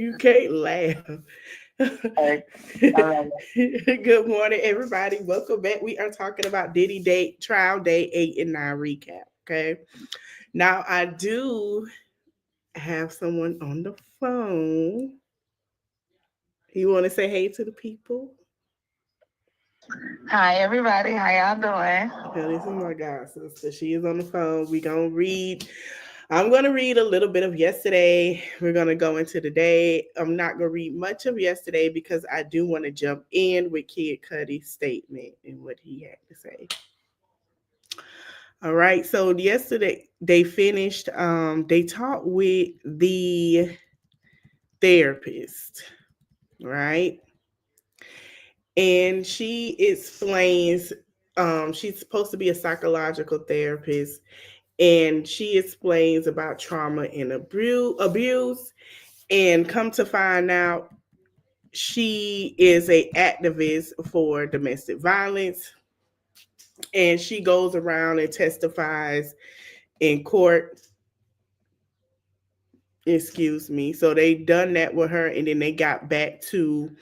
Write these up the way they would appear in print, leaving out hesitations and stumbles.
You can't laugh. Sorry. All right. Good morning, everybody. Welcome back. We are talking about Diddy Date Trial Day 8 and 9 recap. Okay. Now I do have someone on the phone. You want to say hey to the people? Hi, everybody. How y'all doing? Okay, this is my god sister. She is on the phone. We gonna read. I'm gonna read a little bit of yesterday. We're gonna go into the day. I'm not gonna read much of yesterday because I do want to jump in with Kid Cudi's statement and what he had to say. All right. So yesterday they finished. They talked with the therapist, right? And she explains. She's supposed to be a psychological therapist, and she explains about trauma and abuse. And come to find out, she is a activist for domestic violence, and she goes around and testifies in court. Excuse me. So they done that with her, and then they got back to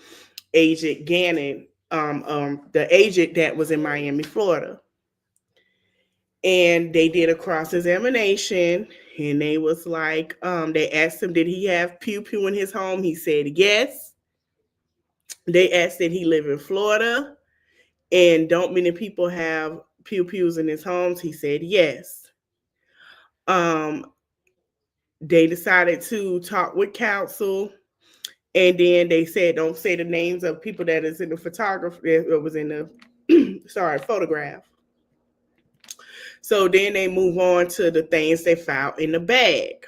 Agent Gannon, the agent that was in Miami, Florida, and they did a cross examination. And they was like, they asked him, did he have pew pew in his home? He said yes. They asked, did he live in Florida? And don't many people have pew pews in his homes? He said yes. Um, they decided to talk with counsel, and then they said don't say the names of people that is in the photography that was in the photograph. So then they move on to the things they found in the bag.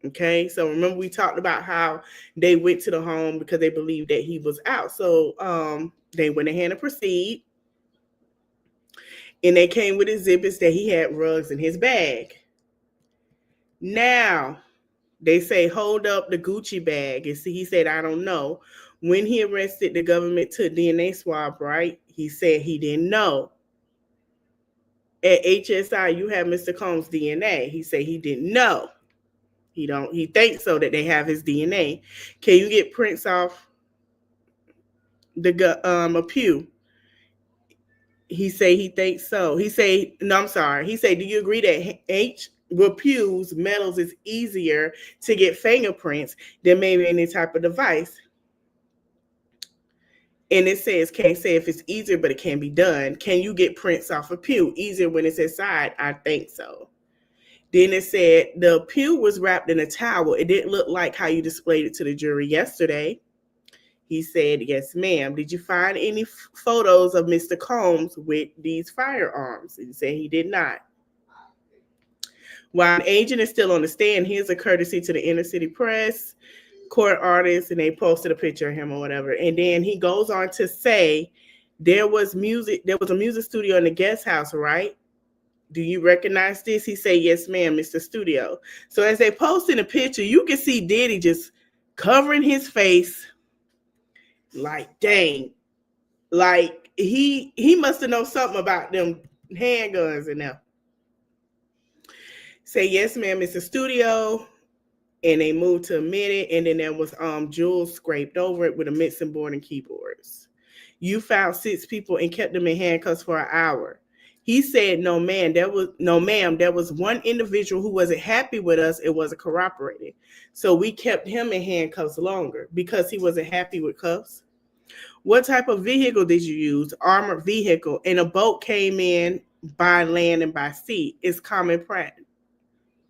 Okay, so remember we talked about how they went to the home because they believed that he was out. So they went ahead and proceed, and they came with exhibits that he had rugs in his bag. Now they say hold up the Gucci bag, and see, he said I don't know. When he arrested, the government took DNA swab, right? He said he didn't know. At HSI, you have Mr. Combs' DNA. He said he didn't know. He don't. He thinks so that they have his DNA. Can you get prints off the a pew? He say he thinks so. He say no. I'm sorry. He say, do you agree that H with pews metals is easier to get fingerprints than maybe any type of device? And it says can't say if it's easier, but it can be done. Can you get prints off a pew easier when it's inside? I think so. Then it said the pew was wrapped in a towel. It didn't look like how you displayed it to the jury yesterday. He said, yes, ma'am. Did you find any photos of Mr. Combs with these firearms? He said he did not. While an agent is still on the stand, here's a courtesy to the inner city press, court artists, and they posted a picture of him or whatever. And then he goes on to say there was a music studio in the guest house, right? Do you recognize this? He said, yes, ma'am, Mr. Studio. So as they post in the picture, you can see Diddy just covering his face like, dang. Like he must have known something about them handguns in there. Say, yes, ma'am, Mr. Studio. And they moved to admit it. And then there was jewels scraped over it with a mixing board and keyboards. You found 6 people and kept them in handcuffs for an hour. He said, no, ma'am, there was one individual who wasn't happy with us and wasn't cooperating. So we kept him in handcuffs longer because he wasn't happy with cuffs. What type of vehicle did you use? Armored vehicle. And a boat came in by land and by sea. It's common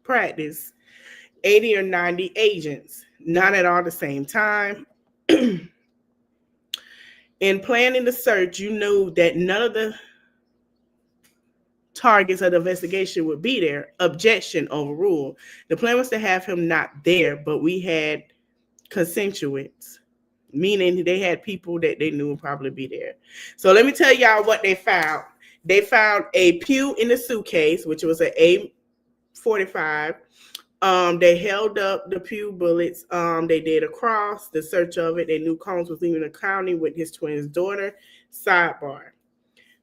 practice. 80 or 90 agents, not at all the same time. In planning the search, you knew that none of the targets of the investigation would be there. Objection overruled. The plan was to have him not there, but we had constituents, meaning they had people that they knew would probably be there. So let me tell y'all what they found. They found a pew in the suitcase, which was an A45. They held up the pew bullets. They did a cross, the search of it. They knew Combs was leaving the county with his twin's daughter. Sidebar.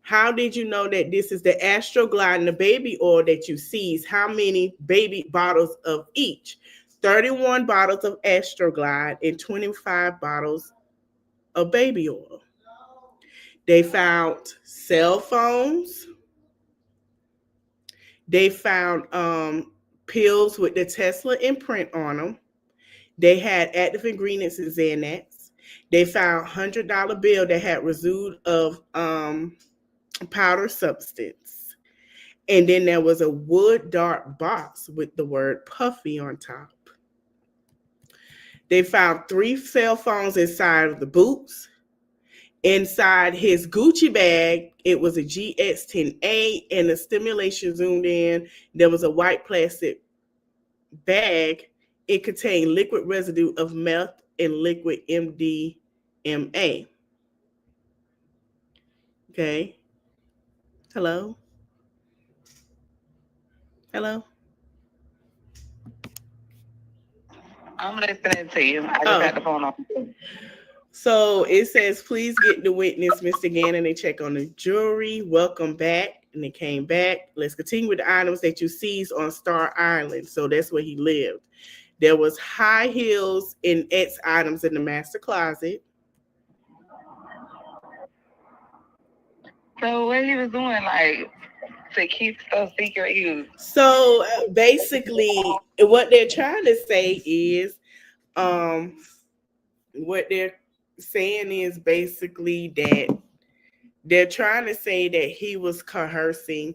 How did you know that this is the Astroglide and the baby oil that you seized? How many baby bottles of each? 31 bottles of Astroglide, and 25 bottles of baby oil. They found cell phones. They found pills with the Tesla imprint on them. They had active ingredients in Xanax. They found $100 bill that had residue of powder substance. And then there was a wood dart box with the word puffy on top. They found 3 cell phones inside of the boots. Inside his Gucci bag, it was a GX10A, and the stimulation zoomed in. There was a white plastic bag. It contained liquid residue of meth and liquid MDMA. Okay. Hello? Hello? I'm listening to you. I just Oh. had the phone on. So it says, please get the witness, Mr. Gannon, and check on the jury. Welcome back. And they came back. Let's continue with the items that you seized on Star Island. So that's where he lived. There was high heels and X items in the master closet. So what he was doing, like, to keep stuff secret, So basically, what they're trying to say is, what they're saying is basically that they're trying to say that he was coercing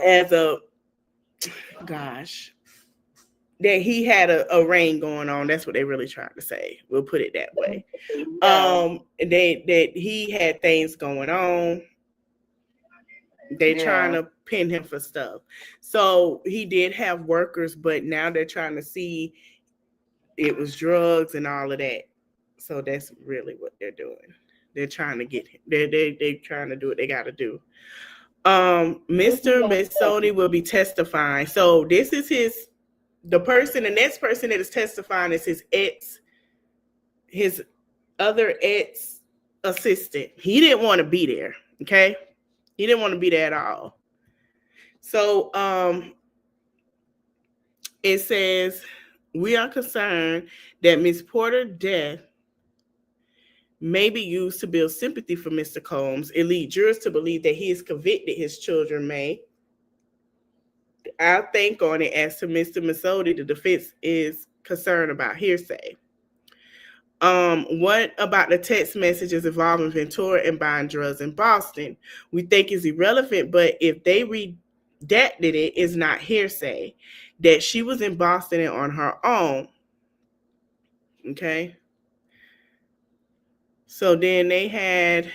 as a, gosh, that he had a reign going on. That's what they're really trying to say. We'll put it that way. That he had things going on. They're trying to pin him for stuff. So he did have workers, but now they're trying to see it was drugs and all of that. So that's really what they're doing. They're trying to get him. They're trying to do what they got to do. Mr. Missoni will be testifying. So this is the next person that is testifying is his other ex assistant. He didn't want to be there. Okay. He didn't want to be there at all. So it says, we are concerned that Ms. Porter's death may be used to build sympathy for Mr. Combs and lead jurors to believe that he is convicted his children may. I'll think on it as to Mr. Masodi, the defense is concerned about hearsay. What about the text messages involving Ventura and buying drugs in Boston? We think is irrelevant, but if they redacted it, it's not hearsay. That she was in Boston and on her own. Okay. So then they had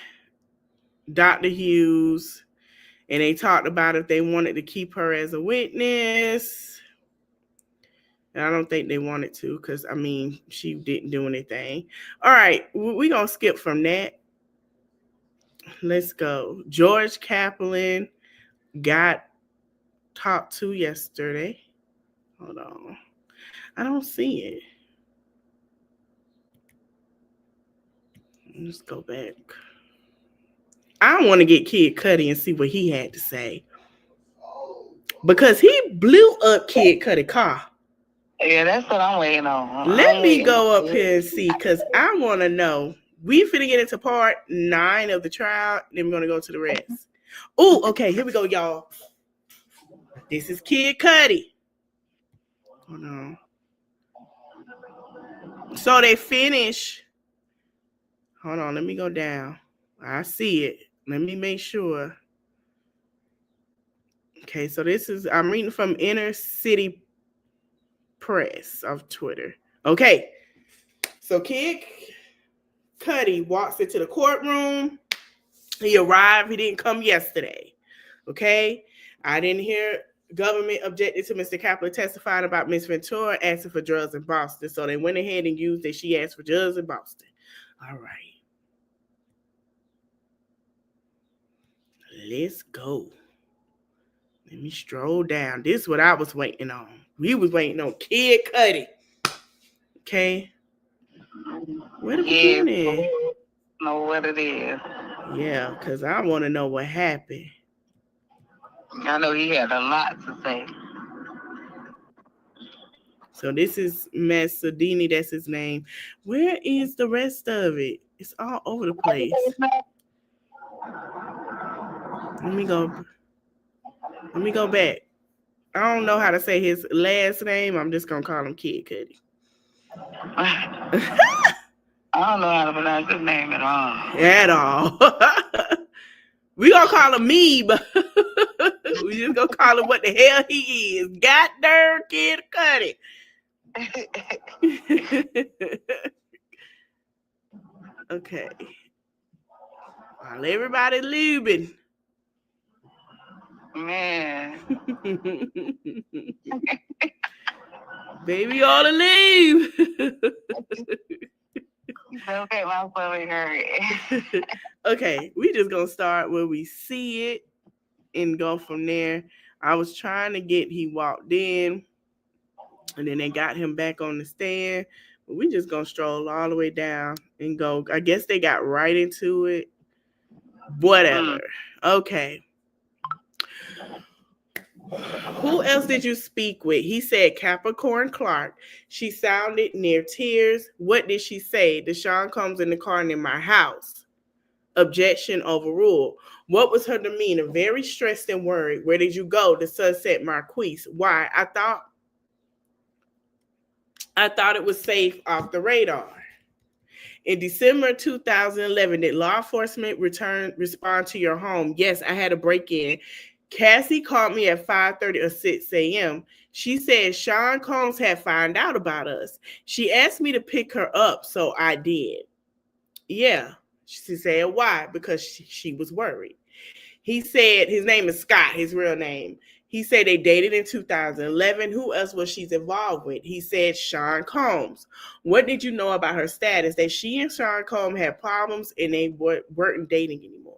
Dr. Hughes, and they talked about if they wanted to keep her as a witness. And I don't think they wanted to because, I mean, she didn't do anything. All right, we're going to skip from that. Let's go. George Kaplan got talked to yesterday. Hold on. I don't see it. Let's go back. I want to get Kid Cudi and see what he had to say. Because he blew up Kid Cudi's car. Yeah, that's what I'm waiting on. Let me go up here and see, because I want to know. We finna get into part 9 of the trial, then we're going to go to the rest. Oh, okay, here we go, y'all. This is Kid Cudi. Hold on. So they finish. Hold on, let me go down. I see it. Let me make sure. Okay, so this is, I'm reading from Inner City Press of Twitter. Okay, so Kid Cudi walks into the courtroom. He arrived. He didn't come yesterday. Okay, I didn't hear government objected to Mr. Kaplan testifying about Miss Ventura asking for drugs in Boston. So they went ahead and used that she asked for drugs in Boston. All right. Let's go. Let me stroll down. This is what I was waiting on. We was waiting on Kid Cudi. Okay. Where the beginning? Know what it is. Yeah, because I want to know what happened. I know he had a lot to say. So this is Massadini, that's his name. Where is the rest of it? It's all over the place. Let me go. Let me go back. I don't know how to say his last name. I'm just gonna call him Kid Cudi. I don't know how to pronounce his name at all. At all. We gonna call him Meeb. We just gonna call him what the hell he is. Goddamn Kid Cudi. Okay. While everybody leaving. Man. Baby ought to leave. Okay, my stomach hurt. Okay, we just gonna start where we see it and go from there. I was trying to get, he walked in and then they got him back on the stand. But we just gonna stroll all the way down and go. I guess they got right into it. Whatever. Okay. Who else did you speak with? He said Capricorn Clark. She sounded near tears. What did she say? Deshaun comes in the car and in my house. Objection overruled. What was her demeanor? Very stressed and worried. Where did you go? The Sunset Marquise. Why? I thought it was safe off the radar. In December 2011, did law enforcement respond to your home? Yes, I had a break-in. Cassie called me at 5:30 or 6 a.m. She said Sean Combs had found out about us. She asked me to pick her up, so I did. Yeah. She said why? Because she was worried. He said his name is Scott, his real name. He said they dated in 2011. Who else was she involved with? He said Sean Combs. What did you know about her status? That she and Sean Combs had problems and they weren't dating anymore.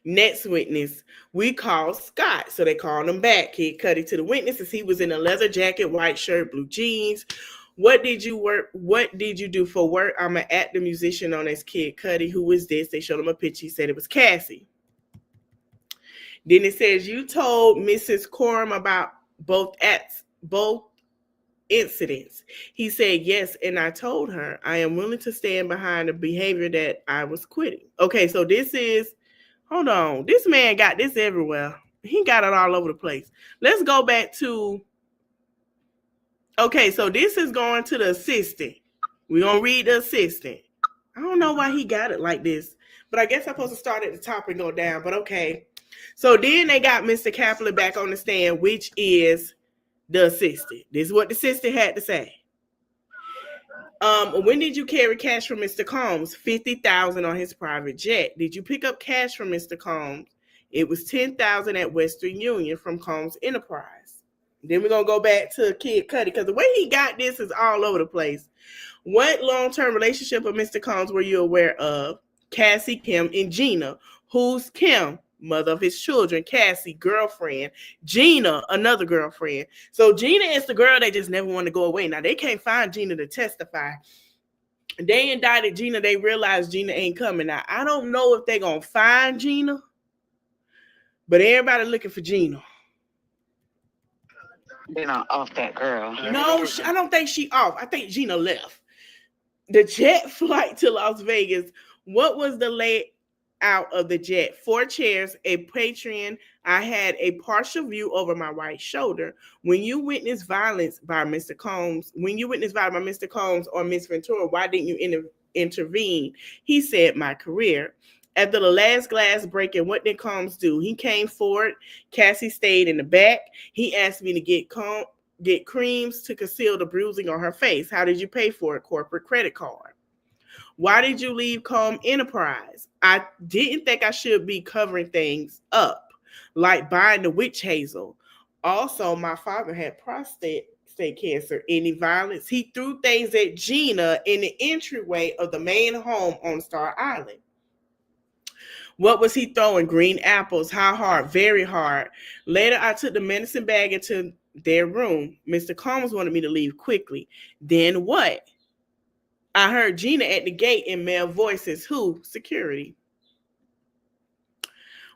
Next witness, we called Scott. So they called him back. Kid Cudi to the witnesses. He was in a leather jacket, white shirt, blue jeans. What did you do for work? I'm an actor musician known as Kid Cudi. Who is this? They showed him a picture. He said it was Cassie. Then it says you told Mrs. Coram about both incidents. He said yes, and I told her I am willing to stand behind the behavior that I was quitting. Okay, so this is, hold on, this man got this everywhere. He got it all over the place. Let's go back to, okay, so this is going to the assistant. We're going to read the assistant. I don't know why he got it like this, but I guess I'm supposed to start at the top and go down, but okay. So then they got Mr. Kaplan back on the stand, which is the assistant. This is what the assistant had to say. When did you carry cash from Mr. Combs? $50,000 on his private jet. Did you pick up cash from Mr. Combs? It was $10,000 at Western Union from Combs Enterprise. Then we're going to go back to Kid Cudi because the way he got this is all over the place. What long-term relationship of Mr. Combs were you aware of? Cassie, Kim, and Gina. Who's Kim? Mother of his children. Cassie, girlfriend. Gina, another girlfriend. So Gina is the girl that just never wanted to go away. Now, they can't find Gina to testify. They indicted Gina. They realized Gina ain't coming. Now, I don't know if they're going to find Gina, but everybody looking for Gina. They're not off that girl. No, I don't think she off. I think Gina left. The jet flight to Las Vegas. What was the layout of the jet? 4 chairs, a Patreon. I had a partial view over my right shoulder. When you witnessed violence by Mr. Combs, or Miss Ventura, why didn't you intervene? He said, my career. After the last glass breaking, what did Combs do? He came forward. Cassie stayed in the back. He asked me to get creams to conceal the bruising on her face. How did you pay for it? Corporate credit card. Why did you leave Combs Enterprise? I didn't think I should be covering things up, like buying the witch hazel. Also, my father had prostate cancer. Any violence? He threw things at Gina in the entryway of the main home on Star Island. What was he throwing? Green apples. How hard? Very hard. Later, I took the medicine bag into their room. Mr. Combs wanted me to leave quickly. Then what? I heard Gina at the gate in male voices. Who? Security.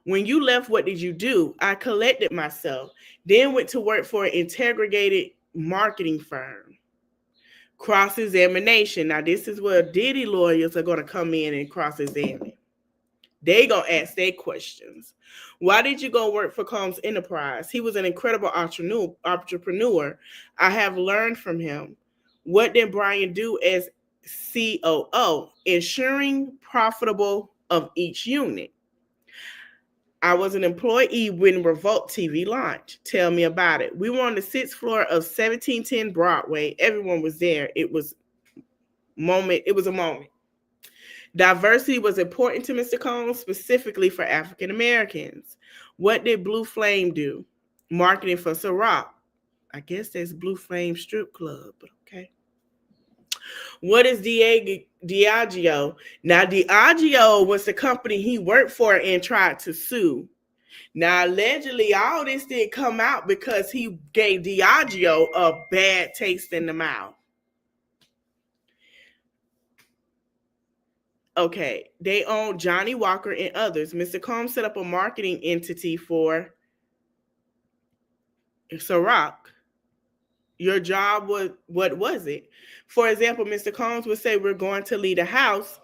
When you left, what did you do? I collected myself, then went to work for an integrated marketing firm. Cross-examination. Now, this is where Diddy lawyers are going to come in and cross-examine. They going to ask their questions. Why did you go work for Combs Enterprise? He was an incredible entrepreneur. I have learned from him. What did Brian do as COO? Ensuring profitable of each unit. I was an employee when Revolt TV launched. Tell me about it. We were on the 6th floor of 1710 Broadway. Everyone was there. It was a moment. Diversity was important to Mr. Combs, specifically for African Americans. What did Blue Flame do? Marketing for Ciroc. I guess that's Blue Flame Strip Club, but okay. What is Diageo? Now, Diageo was the company he worked for and tried to sue. Now, allegedly, all this didn't come out because he gave Diageo a bad taste in the mouth. Okay, they own Johnny Walker and others. Mr. Combs set up a marketing entity for Ciroc. Your job was, what was it? For example, Mr. Combs would say, we're going to leave the house.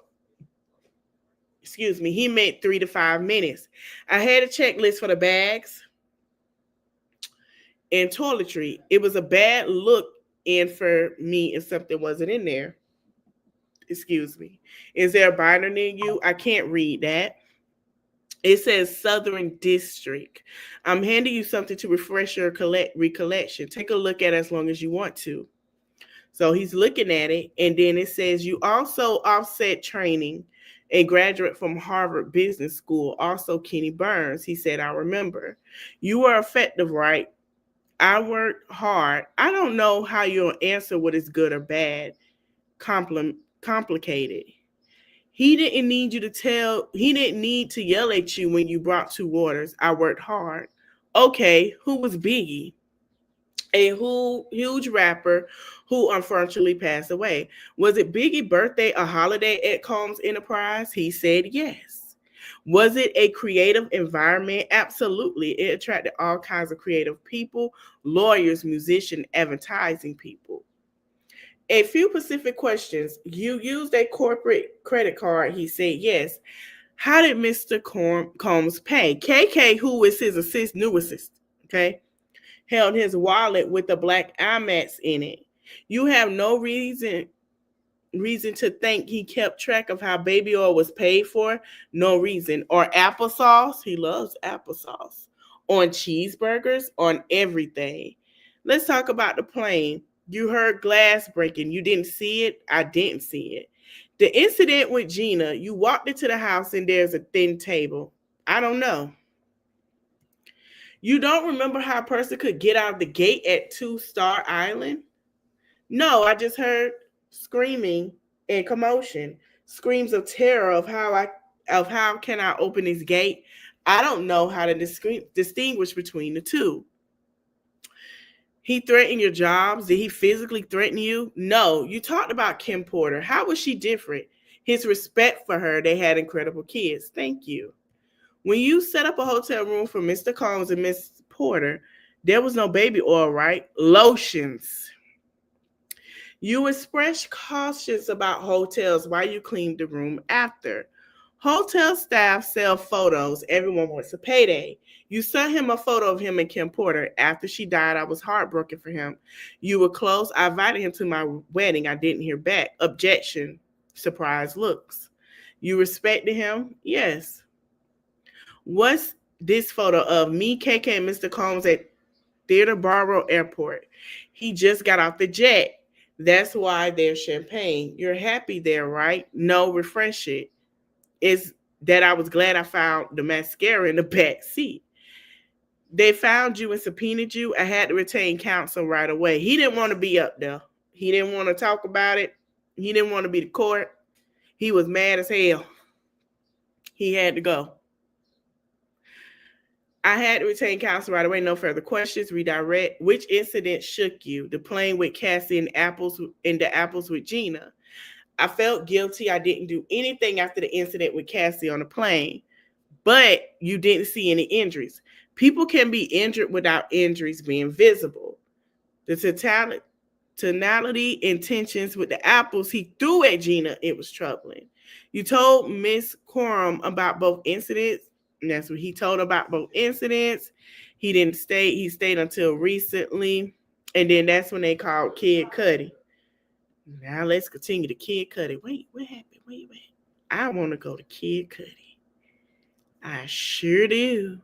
Excuse me, he meant 3 to 5 minutes. I had a checklist for the bags and toiletry. It was a bad look in for me if something wasn't in there. Excuse me. Is there a binder near you? I can't read that. It says Southern District. I'm handing you something to refresh your recollection. Take a look at it as long as you want to. So he's looking at it, and then it says you also offset training, a graduate from Harvard Business School, also Kenny Burns. He said, I remember. You were effective, right? I worked hard. I don't know how you'll answer what is good or bad. Complicated. He didn't need to yell at you when you brought 2 waters. I worked hard. Okay, who was Biggie? A huge rapper who unfortunately passed away. Was it Biggie's birthday, a holiday at Combs Enterprise? He said yes. Was it a creative environment? Absolutely. It attracted all kinds of creative people, lawyers, musicians, advertising people. A few specific questions. You used a corporate credit card? He said yes. How did Mr. Combs pay? KK, who is his new assistant, okay, held his wallet with the black IMAX in it. You have no reason to think he kept track of how baby oil was paid for. No reason. Or applesauce. He loves applesauce. On cheeseburgers, on everything. Let's talk about the plane. You heard glass breaking. You didn't see it. I didn't see it. The incident with Gina, you walked into the house and there's a thin table. I don't know. You don't remember how a person could get out of the gate at 2-Star Island? No, I just heard screaming and commotion. Screams of terror of how can I open this gate? I don't know how to distinguish between the two. He threatened your jobs. Did he physically threaten you? No. You talked about Kim Porter. How was she different? His respect for her. They had incredible kids. Thank you. When you set up a hotel room for Mr. Combs and Miss Porter, there was no baby oil, right? Lotions. You expressed cautious about hotels while you cleaned the room after. Hotel staff sell photos. Everyone wants a payday. You sent him a photo of him and Kim Porter. After she died, I was heartbroken for him. You were close. I invited him to my wedding. I didn't hear back. Objection. Surprised looks. You respected him? Yes. What's this photo of me, KK, and Mr. Combs at Theater Barrow Airport? He just got off the jet. That's why there's champagne. You're happy there, right? No, refresh it. Is that I was glad I found the mascara in the back seat. They found you and subpoenaed you. I had to retain counsel right away. He didn't want to be up there. He didn't want to talk about it. He didn't want to be the court. He was mad as hell. He had to go. I had to retain counsel right away. No further questions. Redirect. Which incident shook you? The plane with Cassie and the apples with Gina. I felt guilty. I didn't do anything after the incident with Cassie on the plane. but you didn't see any injuries. People can be injured without injuries being visible. The tonality intentions with the apples he threw at Gina, it was troubling. You told Miss Quorum about both incidents, and that's what he told about both incidents. He didn't stay, he stayed until recently, and then that's when they called Kid Cudi. Now let's continue to Kid Cudi. Wait, what happened? Wait. I want to go to Kid Cudi. I sure do.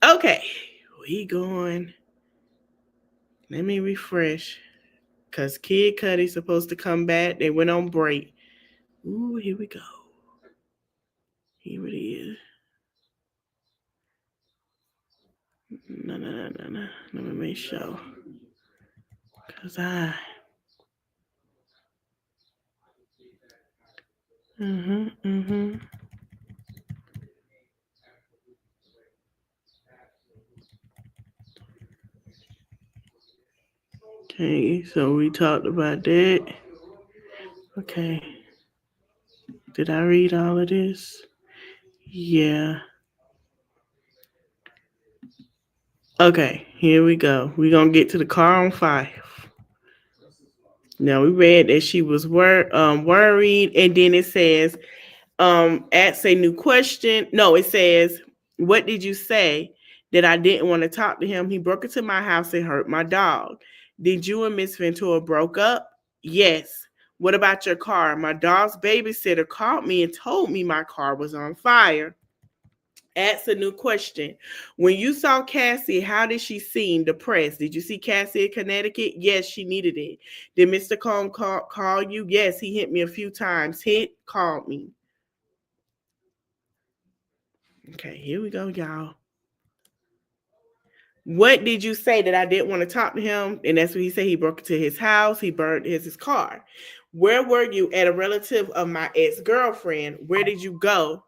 Okay, we going. Let me refresh. Because Kid Cudi's supposed to come back. They went on break. Ooh, here we go. Here it is. No. Let me make sure. Because Okay, so we talked about that. Okay. Did I read all of this? Yeah. Okay, here we go. We're going to get to the car on fire. Now, we read that she was worried, and then it says, asks a new question. No, it says, what did you say that I didn't want to talk to him? He broke into my house and hurt my dog. Did you and Miss Ventura broke up? Yes. What about your car? My dog's babysitter called me and told me my car was on fire. Ask a new question. When you saw Cassie, how did she seem? Depressed. Did you see Cassie in Connecticut? Yes, she needed it. Did Mr. Cohn call you? Yes, he hit me a few times. Called me. Okay, here we go, y'all. What did you say that I didn't want to talk to him? And that's what he said. He broke into his house. He burned his car. Where were you? At a relative of my ex-girlfriend. Where did you go?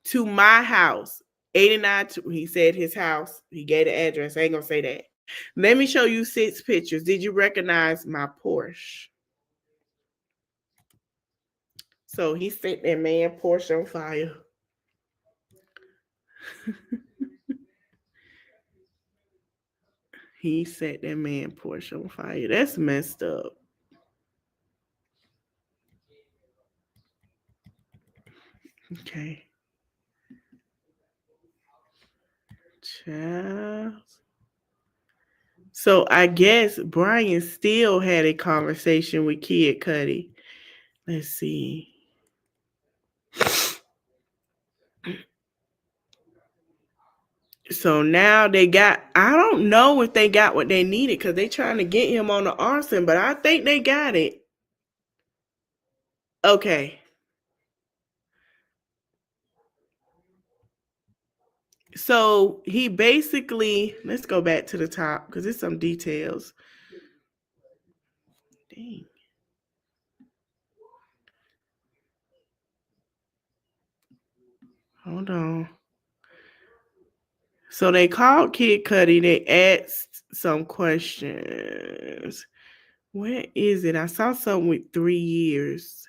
To my house. 89, he said his house. He gave the address. I ain't going to say that. Let me show you 6 pictures. Did you recognize my Porsche? So he set that man Porsche on fire. He set that man Porsche on fire. That's messed up. Okay. Child. So I guess Brian still had a conversation with Kid Cudi. Let's see. So now they got, I don't know if they got what they needed because they trying to get him on the arson, but I think they got it. Okay. So he basically, let's go back to the top because there's some details. Dang. Hold on. So they called Kid Cudi. They asked some questions. Where is it? I saw something with 3 years.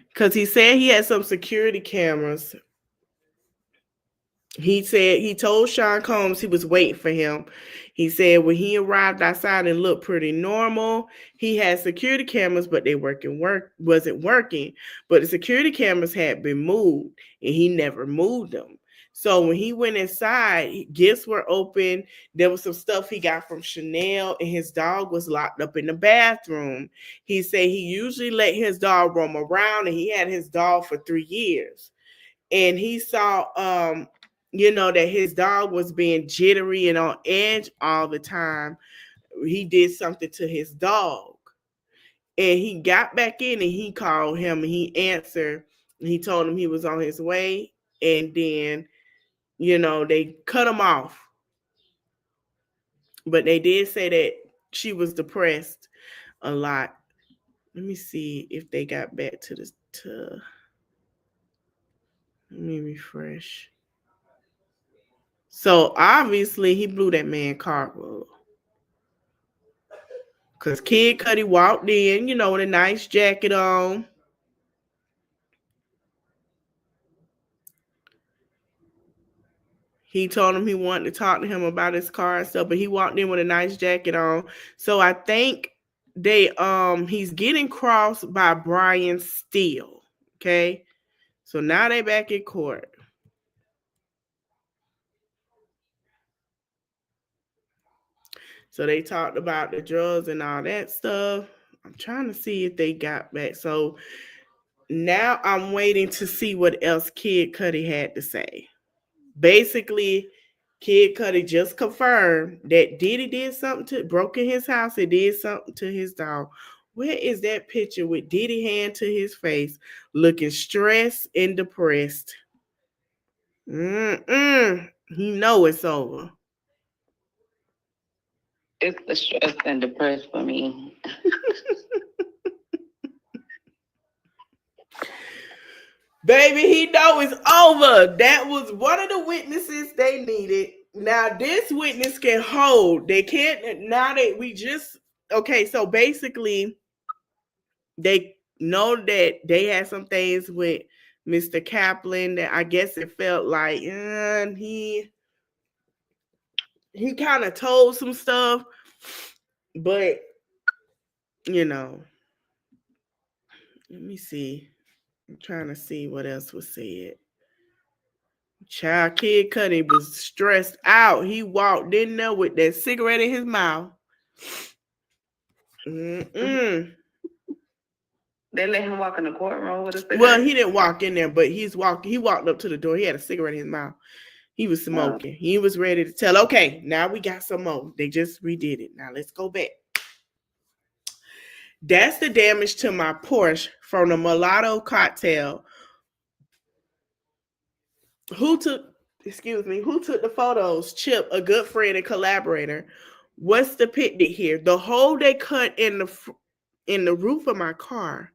Because he said he had some security cameras. He said he told Sean Combs he was waiting for him. He said when he arrived outside and looked pretty normal, he had security cameras, but they wasn't working. But the security cameras had been moved, and he never moved them. So when he went inside, gifts were open. There was some stuff he got from Chanel, and his dog was locked up in the bathroom. He said he usually let his dog roam around, and he had his dog for 3 years. And he saw that his dog was being jittery and on edge all the time. He did something to his dog. And he got back in and he called him and he answered. And he told him he was on his way. And then, they cut him off. But they did say that she was depressed a lot. Let me see if they got back to this. Let me refresh. So obviously he blew that man car up. Because Kid Cudi walked in, with a nice jacket on. He told him he wanted to talk to him about his car and stuff, but he walked in with a nice jacket on. So I think he's getting crossed by Brian Steele. Okay. So now they back in court. So they talked about the drugs and all that stuff. I'm trying to see if they got back. So now I'm waiting to see what else Kid Cudi had to say. Basically, Kid Cudi just confirmed that Diddy did something to broke in his house and did something to his dog. Where is that picture with Diddy hand to his face, looking stressed and depressed? He know it's over. It's the stress and depressed for me. Baby, he know it's over. That was one of the witnesses they needed. Now this witness can hold. They can't. Now that we just okay. So basically, they know that they had some things with Mr. Kaplan that I guess it felt like he kind of told some stuff, but you know, let me see. I'm trying to see what else was said. Child, Kid Cudi was stressed out. He walked in there with that cigarette in his mouth. They let him walk in the courtroom with a cigarette. Well, he didn't walk in there, but he walked up to the door. He had a cigarette in his mouth. He was smoking. Oh. He was ready to tell. Okay, now we got some more. They just redid it. Now let's go back. That's the damage to my Porsche from the mulatto cocktail. Who took the photos? Chip, a good friend and collaborator. What's depicted here? The hole they cut in the roof of my car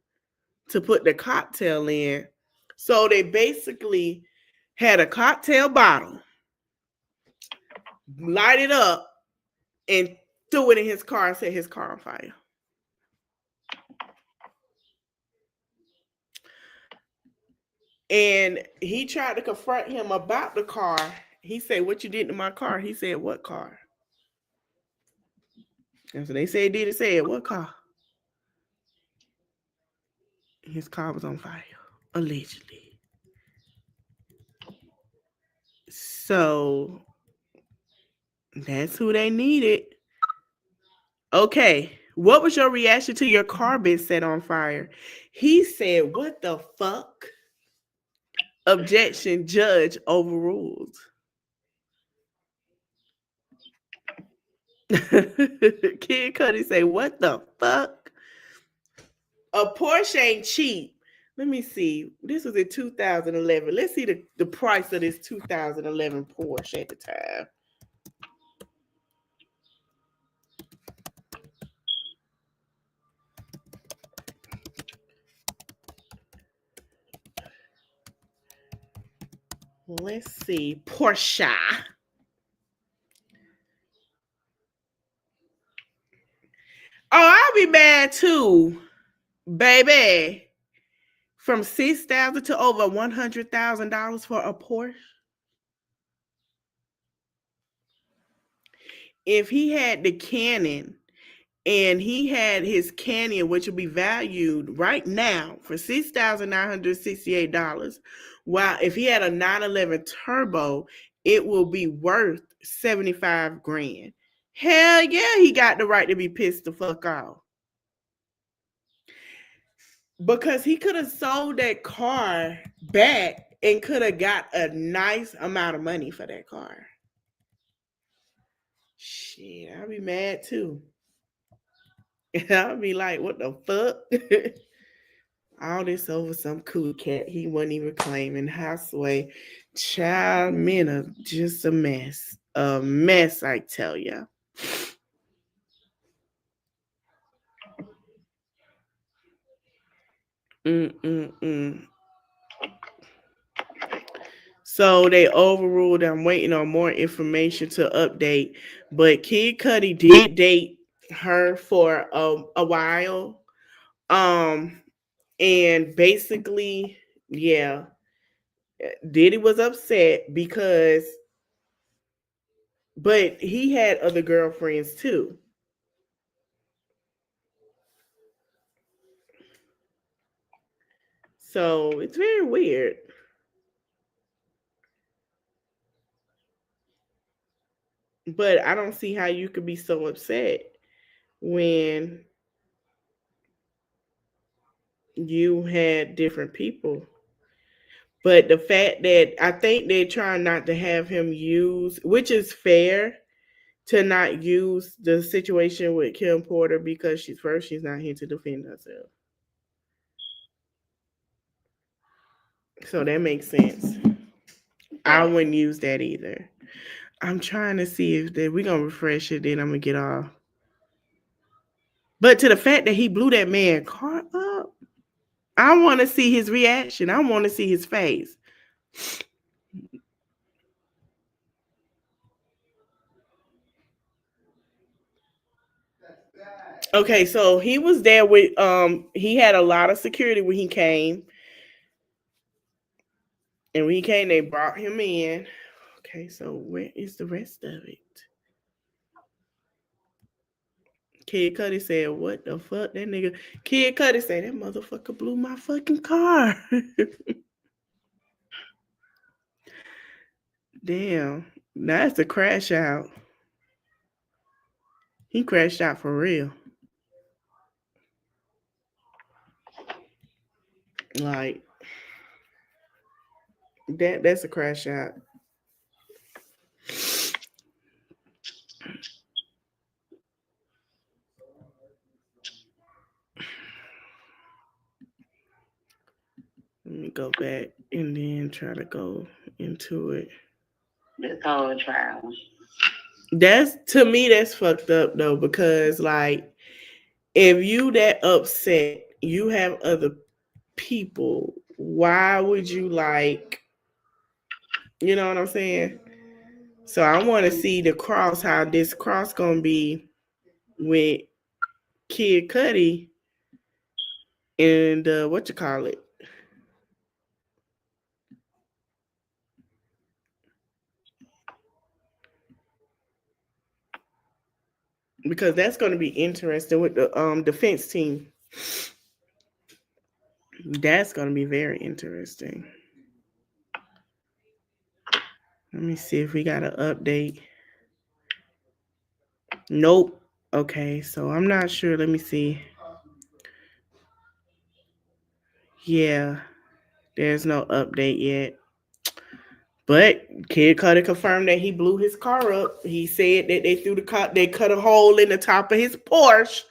to put the cocktail in. So they basically had a cocktail bottle, lighted up, and threw it in his car and set his car on fire. And he tried to confront him about the car. He said, "What you did to my car?" He said, "What car?" And so they said, "Did it say it? What car?" His car was on fire, allegedly. So that's who they needed. Okay, what was your reaction to your car being set on fire? He said, "What the fuck?" Objection, judge overruled. Kid Cudi say, "What the fuck?" A Porsche ain't cheap. Let me see. This was in 2011. Let's see the price of this 2011 Porsche at the time. Let's see. Porsche. Oh, I'll be mad too, baby. From $6,000 to over $100,000 for a Porsche. If he had the Canon and he had his Canyon, which would be valued right now for $6,968, while if he had a 911 Turbo, it will be worth 75 grand. Hell yeah, he got the right to be pissed the fuck off. Because he could have sold that car back and could have got a nice amount of money for that car. Shit, I'll be mad too. I'll be like, what the fuck? All this over some cool cat he wasn't even claiming. Houseway. Child, men are just a mess. A mess, I tell ya. So they overruled. I'm waiting on more information to update. But Kid Cudi did date her for a while. And basically, yeah, Diddy was upset because But he had other girlfriends too. So it's very weird. But I don't see how you could be so upset when you had different people. But the fact that I think they're trying not to have him use, which is fair, to not use the situation with Kim Porter because she's not here to defend herself. So that makes sense. I wouldn't use that either. I'm trying to see if we're gonna refresh it, then I'm gonna get off. But to the fact that he blew that man car up, I want to see his reaction. I want to see his face. Okay, so he was there with he had a lot of security when he came. And when he came, they brought him in. Okay, so where is the rest of it? Kid Cudi said, "What the fuck?" That nigga. Kid Cudi said, "That motherfucker blew my fucking car." Damn, that's a crash out. He crashed out for real. Like that's a crash out. Let me go back and then try to go into it. This whole trial. That's, to me, that's fucked up though, because like if you that upset, you have other people. Why would you like, you know what I'm saying? So I want to see the cross, how this cross gonna be with Kid Cudi and what you call it? Because that's going to be interesting with the defense team. That's going to be very interesting. Let me see if we got an update. Nope. Okay, so I'm not sure. Let me see. Yeah, there's no update yet. But Kid Cudi confirmed that he blew his car up. He said that they cut a hole in the top of his Porsche.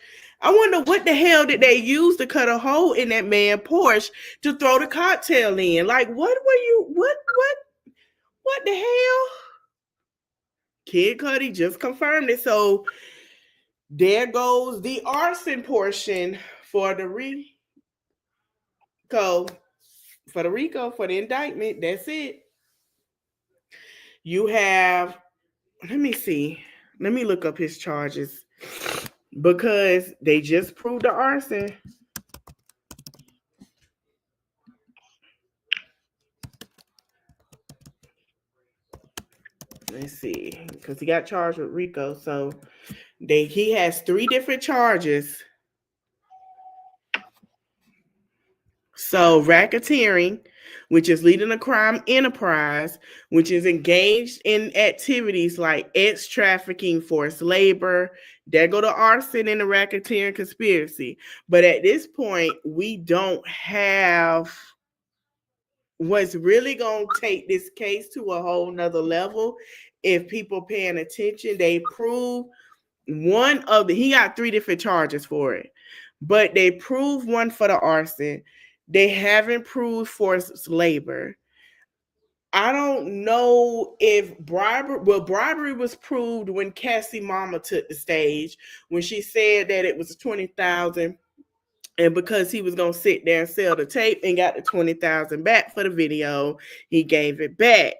I wonder what the hell did they use to cut a hole in that man Porsche to throw the cocktail in? Like, what the hell? Kid Cudi just confirmed it. So there goes the arson portion for the RICO, for the indictment. That's it. You have, let me see. Let me look up his charges because they just proved the arson. Let's see, because he got charged with RICO. So he has 3 different charges. So racketeering, which is leading a crime enterprise, which is engaged in activities like ex trafficking, forced labor. There go the arson and the racketeering conspiracy. But at this point, we don't have what's really going to take this case to a whole nother level. If people paying attention, they prove he got 3 different charges for it, but they proved one for the arson. They haven't proved forced labor. I don't know if bribery was proved when Cassie Mama took the stage, when she said that it was 20,000, and because he was gonna sit there and sell the tape and got the 20,000 back for the video, he gave it back.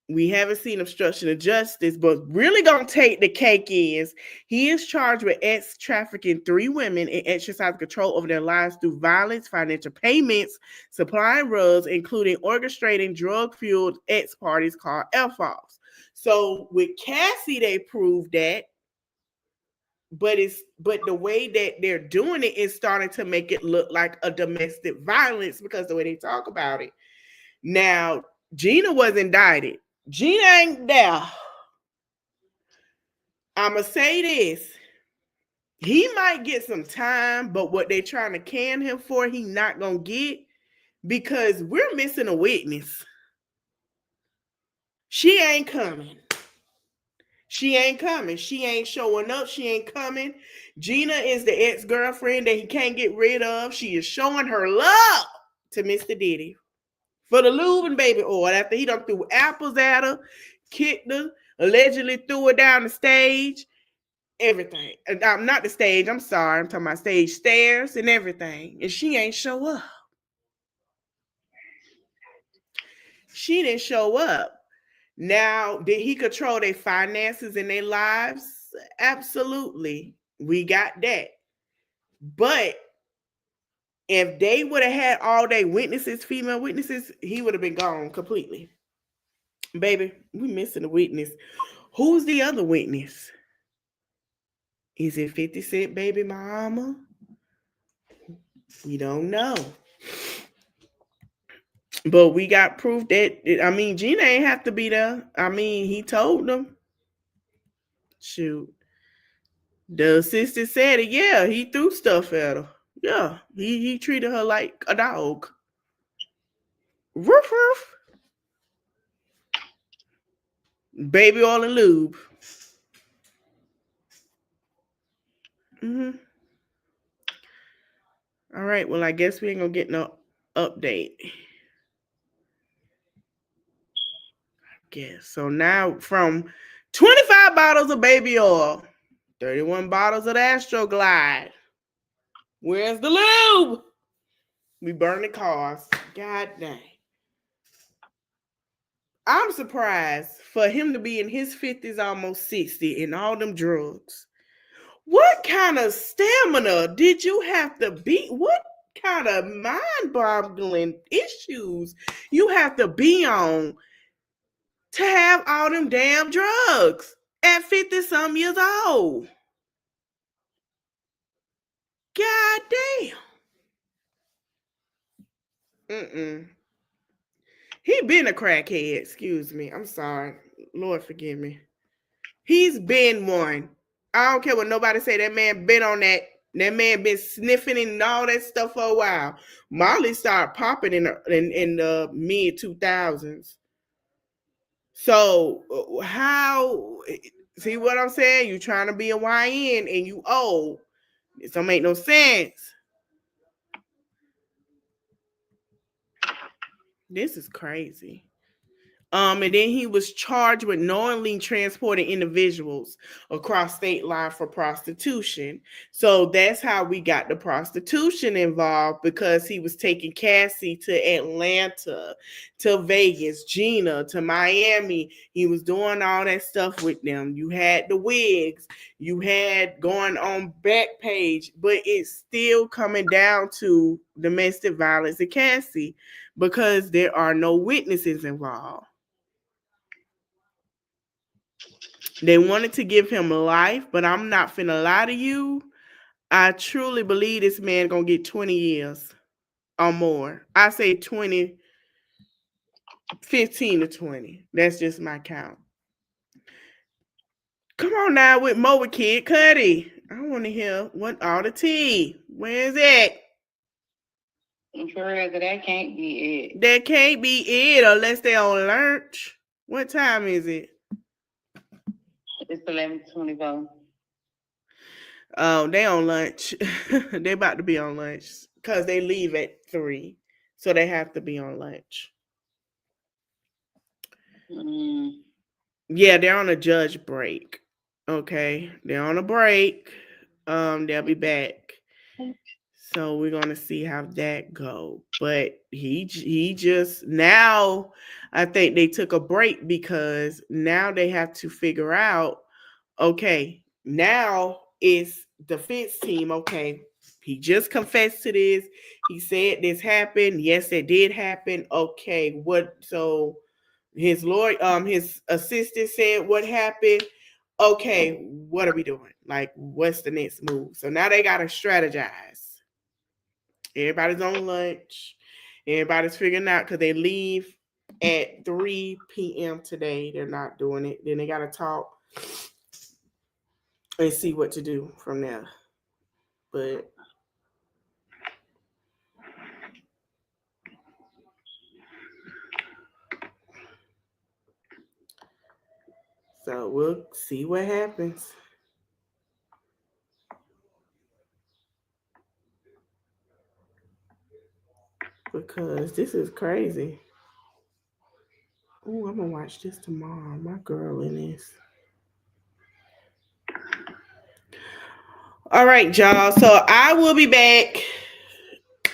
We haven't seen obstruction of justice, but really gonna take the cake is he is charged with trafficking 3 women and exercising control over their lives through violence, financial payments, supplying drugs, including orchestrating drug-fueled ex parties called F-offs. So with Cassie, they proved that, but the way that they're doing it is starting to make it look like a domestic violence because the way they talk about it. Now, Gina was indicted. Gina ain't there. I'ma say this. He might get some time, but what they trying to can him for, he not gonna get because we're missing a witness. She ain't coming. She ain't coming. She ain't showing up. She ain't coming. Gina is the ex-girlfriend that he can't get rid of. She is showing her love to Mr. Diddy for the lube and baby oil after he done threw apples at her, kicked her, allegedly threw her down the stage, everything. Not the stage, I'm sorry. I'm talking about stage stairs and everything. And she ain't show up. She didn't show up. Now, did he control their finances and their lives? Absolutely. We got that. But if they would have had all their witnesses, female witnesses, he would have been gone completely. Baby, we missing a witness. Who's the other witness? Is it 50 Cent baby mama? We don't know. But we got proof that, Gina ain't have to be there. He told them. Shoot. The assistant said it. Yeah, he threw stuff at her. Yeah, he treated her like a dog. Roof, roof. Baby oil and lube. All right, well, I guess we ain't gonna get no update. Guess. So now from 25 bottles of baby oil, 31 bottles of the Astroglide. Where's the lube? We burning cars. God dang. I'm surprised for him to be in his 50s, almost 60, and all them drugs. What kind of stamina did you have to be? What kind of mind-boggling issues you have to be on to have all them damn drugs at 50-some years old? God damn. He been a crackhead. Excuse me. I'm sorry. Lord forgive me. He's been one. I don't care what nobody say. That man been on that. That man been sniffing and all that stuff for a while. Molly started popping in the mid 2000s. So how? See what I'm saying? You trying to be a YN and you old. This don't make no sense. This is crazy. And then he was charged with knowingly transporting individuals across state line for prostitution. So that's how we got the prostitution involved, because he was taking Cassie to Atlanta, to Vegas, Gina, to Miami. He was doing all that stuff with them. You had the wigs, you had going on Backpage, but it's still coming down to domestic violence and Cassie because there are no witnesses involved. They wanted to give him life, but I'm not finna lie to you. I truly believe this man gonna get 20 years or more. I say 20, 15 to 20. That's just my count. Come on now with Mo with Kid Cudi. I want to hear what all the tea. Where is it? For real, that can't be it. That can't be it unless they on lunch. What time is it? It's 11:24. Oh, they on lunch. They about to be on lunch because they leave at 3, so they have to be on lunch. Yeah, they're on a judge break. Okay, they're on a break. They'll be back. So we're gonna see how that go. But he just now, I think they took a break because now they have to figure out. Okay, now it's defense team. Okay, he just confessed to this. He said this happened. Yes, it did happen. Okay, what? So His lawyer, his assistant said what happened. Okay, what are we doing? Like, what's the next move? So now they gotta strategize. Everybody's on lunch. Everybody's figuring out because they leave at 3 p.m. today. They're not doing it. Then they gotta talk and see what to do from there. But so we'll see what happens. Because this is crazy. Oh, I'm gonna watch this tomorrow. My girl in this. All right, y'all. So I will be back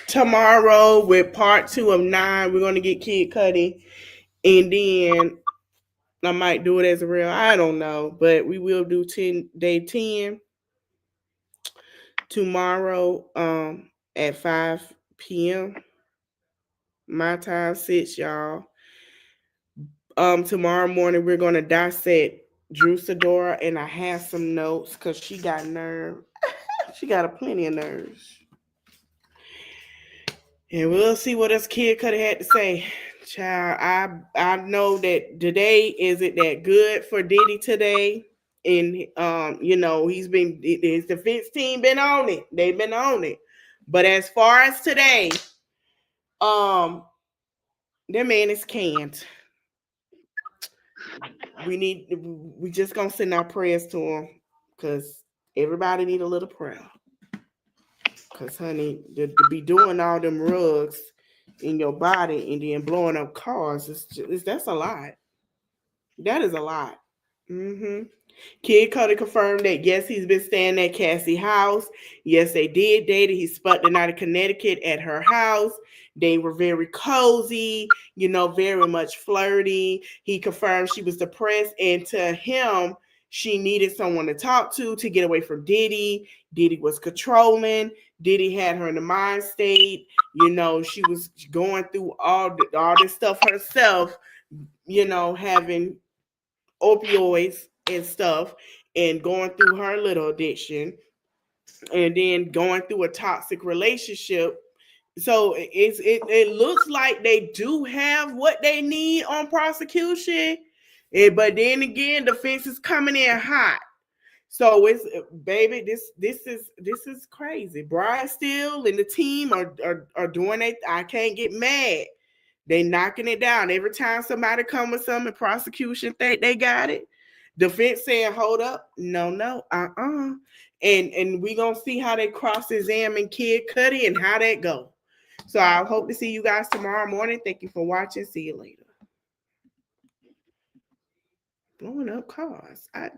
tomorrow with part 2 of 9. We're gonna get Kid Cudi, and then I might do it as a real. I don't know, but we will do day 10 tomorrow. At 5 p.m. my time, 6, y'all. Tomorrow morning we're gonna dissect Drew Sidora, and I have some notes because she got nerve. She got a plenty of nerves. And we'll see what this Kid Cudi had to say. Child, I know that today isn't that good for Diddy today. And his defense team been on it. They've been on it. But as far as today, that man is canned. We just gonna send our prayers to him because everybody need a little prayer. Because, honey, to be doing all them rugs in your body and then blowing up cars, that's a lot. That is a lot. Mm-hmm. Kid Cudi confirmed that, yes, he's been staying at Cassie's house. Yes, they did date. He spent the night in Connecticut at her house. They were very cozy, very much flirty. He confirmed she was depressed, and to him, she needed someone to talk to get away from Diddy. Diddy was controlling. Diddy had her in the mind state. She was going through all this stuff herself, having opioids and stuff, and going through her little addiction, and then going through a toxic relationship. So it looks like they do have what they need on prosecution, but then again, the fence is coming in hot. So it's, baby, this is crazy. Brian Steele and the team are doing it. I can't get mad. They knocking it down every time somebody come with something. Prosecution think they got it. Defense saying, hold up, no, and we gonna see how they cross-examine Kid Cudi and how that go. So I hope to see you guys tomorrow morning. Thank you for watching. See you later. Blowing up cars.